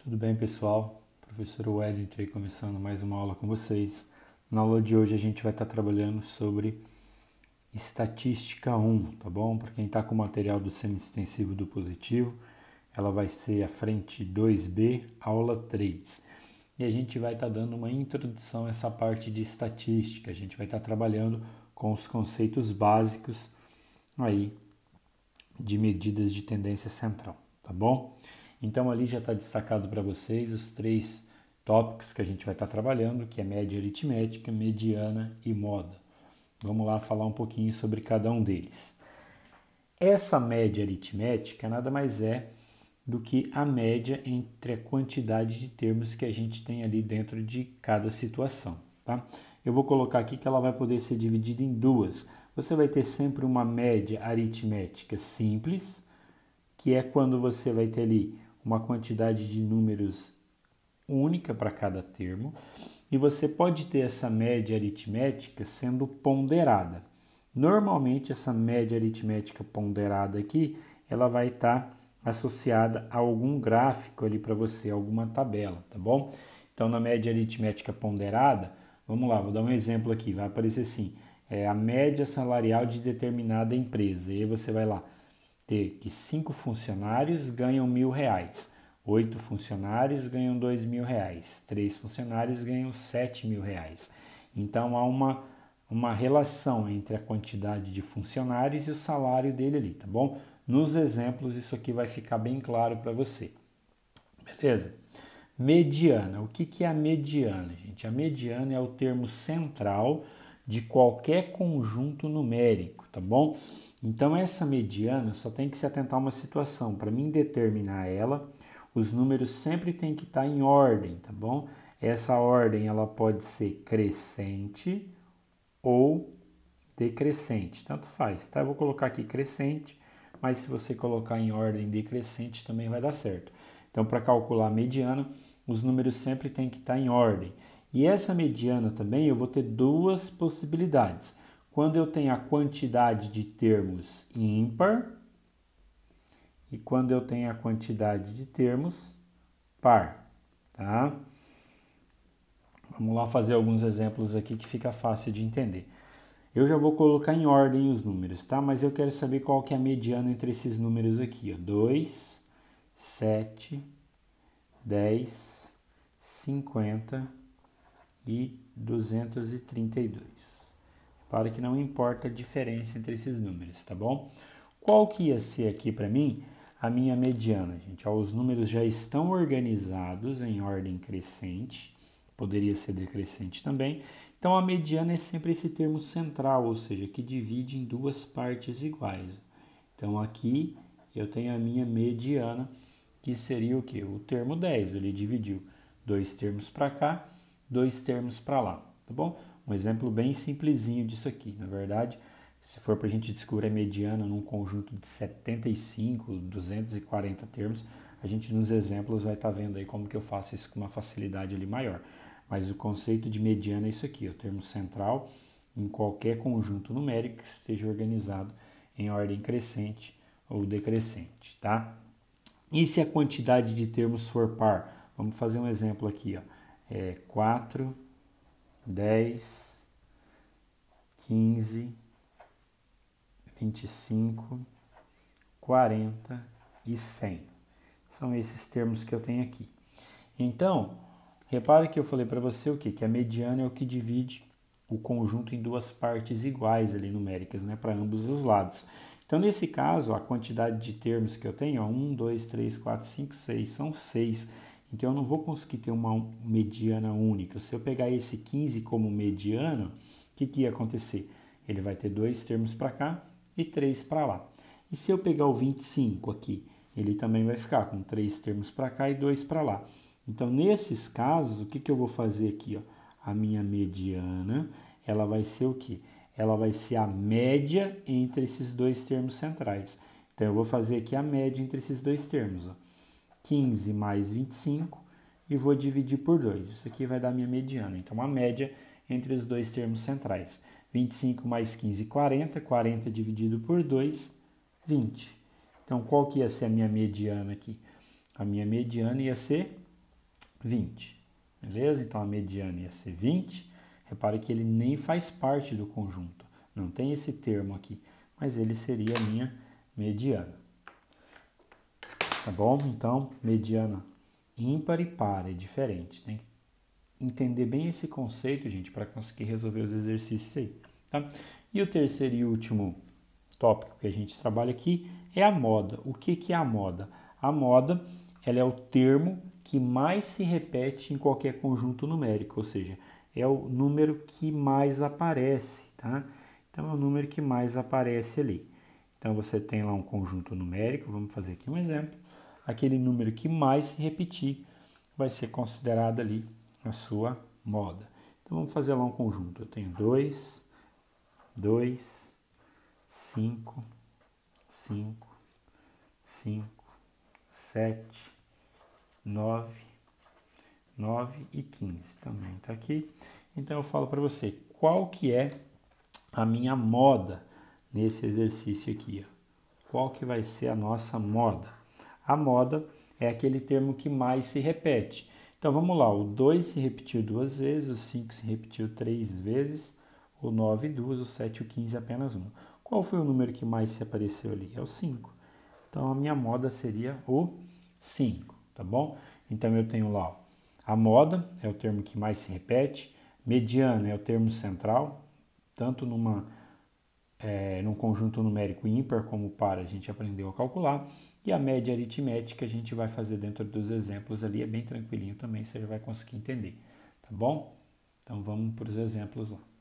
Tudo bem, pessoal? Professor Wellington aí começando mais uma aula com vocês. Na aula de hoje a gente vai estar trabalhando sobre estatística 1, tá bom? Para quem está com o material do semi-extensivo do positivo, ela vai ser a frente 2B, aula 3. E a gente vai estar dando uma introdução a essa parte de estatística. A gente vai estar trabalhando com os conceitos básicos aí de medidas de tendência central, tá bom? Então ali já está destacado para vocês os três tópicos que a gente vai estar trabalhando, que é média aritmética, mediana e moda. Vamos lá falar um pouquinho sobre cada um deles. Essa média aritmética nada mais é do que a média entre a quantidade de termos que a gente tem ali dentro de cada situação, tá? Eu vou colocar aqui que ela vai poder ser dividida em duas. Você vai ter sempre uma média aritmética simples, que é quando você vai ter ali uma quantidade de números única para cada termo, e você pode ter essa média aritmética sendo ponderada. Normalmente essa média aritmética ponderada aqui, ela vai estar associada a algum gráfico ali para você, alguma tabela, tá bom? Então na média aritmética ponderada, vamos lá, vou dar um exemplo aqui, vai aparecer assim, a média salarial de determinada empresa, e aí você vai lá, ter que 5 funcionários ganham R$ 1.000, 8 funcionários ganham R$ 2.000, 3 funcionários ganham R$ 7.000. Então há uma relação entre a quantidade de funcionários e o salário dele ali, tá bom? Nos exemplos isso aqui vai ficar bem claro para você. Beleza? Mediana. O que é a mediana, gente? A mediana é o termo central de qualquer conjunto numérico, tá bom? Então, essa mediana só tem que se atentar a uma situação. Para mim determinar ela, os números sempre têm que estar em ordem, tá bom? Essa ordem ela pode ser crescente ou decrescente, tanto faz, tá? Eu vou colocar aqui crescente, mas se você colocar em ordem decrescente também vai dar certo. Então, para calcular a mediana, os números sempre têm que estar em ordem. E essa mediana também eu vou ter duas possibilidades. Quando eu tenho a quantidade de termos ímpar e quando eu tenho a quantidade de termos par, tá? Vamos lá fazer alguns exemplos aqui que fica fácil de entender. Eu já vou colocar em ordem os números, tá? Mas eu quero saber qual que é a mediana entre esses números aqui, ó. 2, 7, 10, 50 e 232. Para que não importa a diferença entre esses números, tá bom? Qual que ia ser aqui para mim a minha mediana, gente? Ó, os números já estão organizados em ordem crescente, poderia ser decrescente também. Então a mediana é sempre esse termo central, ou seja, que divide em duas partes iguais. Então aqui eu tenho a minha mediana, que seria o quê? O termo 10, ele dividiu dois termos para cá, dois termos para lá, tá bom? Um exemplo bem simplesinho disso aqui. Na verdade, se for para a gente descobrir a mediana num conjunto de 75, 240 termos, a gente nos exemplos vai estar vendo aí como que eu faço isso com uma facilidade ali maior. Mas o conceito de mediana é isso aqui, o termo central em qualquer conjunto numérico que esteja organizado em ordem crescente ou decrescente, tá? E se a quantidade de termos for par? Vamos fazer um exemplo aqui, ó. 4, 10, 15, 25, 40 e 100. São esses termos que eu tenho aqui. Então, repare que eu falei para você o quê? Que a mediana é o que divide o conjunto em duas partes iguais ali numéricas, né, para ambos os lados. Então, nesse caso, a quantidade de termos que eu tenho, ó, 1, 2, 3, 4, 5, 6, são 6. Então, eu não vou conseguir ter uma mediana única. Se eu pegar esse 15 como mediana, o que ia acontecer? Ele vai ter dois termos para cá e três para lá. E se eu pegar o 25 aqui, ele também vai ficar com três termos para cá e dois para lá. Então, nesses casos, o que eu vou fazer aqui? Ó? A minha mediana, ela vai ser o quê? Ela vai ser a média entre esses dois termos centrais. Então, eu vou fazer aqui a média entre esses dois termos. Ó. 15 mais 25 e vou dividir por 2. Isso aqui vai dar minha mediana. Então, a média entre os dois termos centrais. 25 mais 15, 40. 40 dividido por 2, 20. Então, qual que ia ser a minha mediana aqui? A minha mediana ia ser 20. Beleza? Então, a mediana ia ser 20. Repare que ele nem faz parte do conjunto. Não tem esse termo aqui, mas ele seria a minha mediana. Tá bom? Então, mediana ímpar e par é diferente. Tem que entender bem esse conceito, gente, para conseguir resolver os exercícios aí. Tá? E o terceiro e último tópico que a gente trabalha aqui é a moda. O que é a moda? A moda, ela é o termo que mais se repete em qualquer conjunto numérico, ou seja, é o número que mais aparece, tá? Então, é o número que mais aparece ali. Então, você tem lá um conjunto numérico, vamos fazer aqui um exemplo. Aquele número que mais se repetir vai ser considerado ali a sua moda. Então, vamos fazer lá um conjunto. Eu tenho 2, 2, 5, 5, 5, 7, 9, 9 e 15 também está aqui. Então eu falo para você qual que é a minha moda nesse exercício aqui. Qual que vai ser a nossa moda? A moda é aquele termo que mais se repete. Então vamos lá, o 2 se repetiu 2 vezes, o 5 se repetiu 3 vezes, o 9 2, o 7 e o 15 apenas 1. Qual foi o número que mais se apareceu ali? É o 5. Então a minha moda seria o 5, tá bom? Então eu tenho lá, ó, a moda é o termo que mais se repete, mediana é o termo central, tanto num conjunto numérico ímpar como par a gente aprendeu a calcular, e a média aritmética a gente vai fazer dentro dos exemplos ali, é bem tranquilinho também, você já vai conseguir entender, tá bom? Então vamos para os exemplos lá.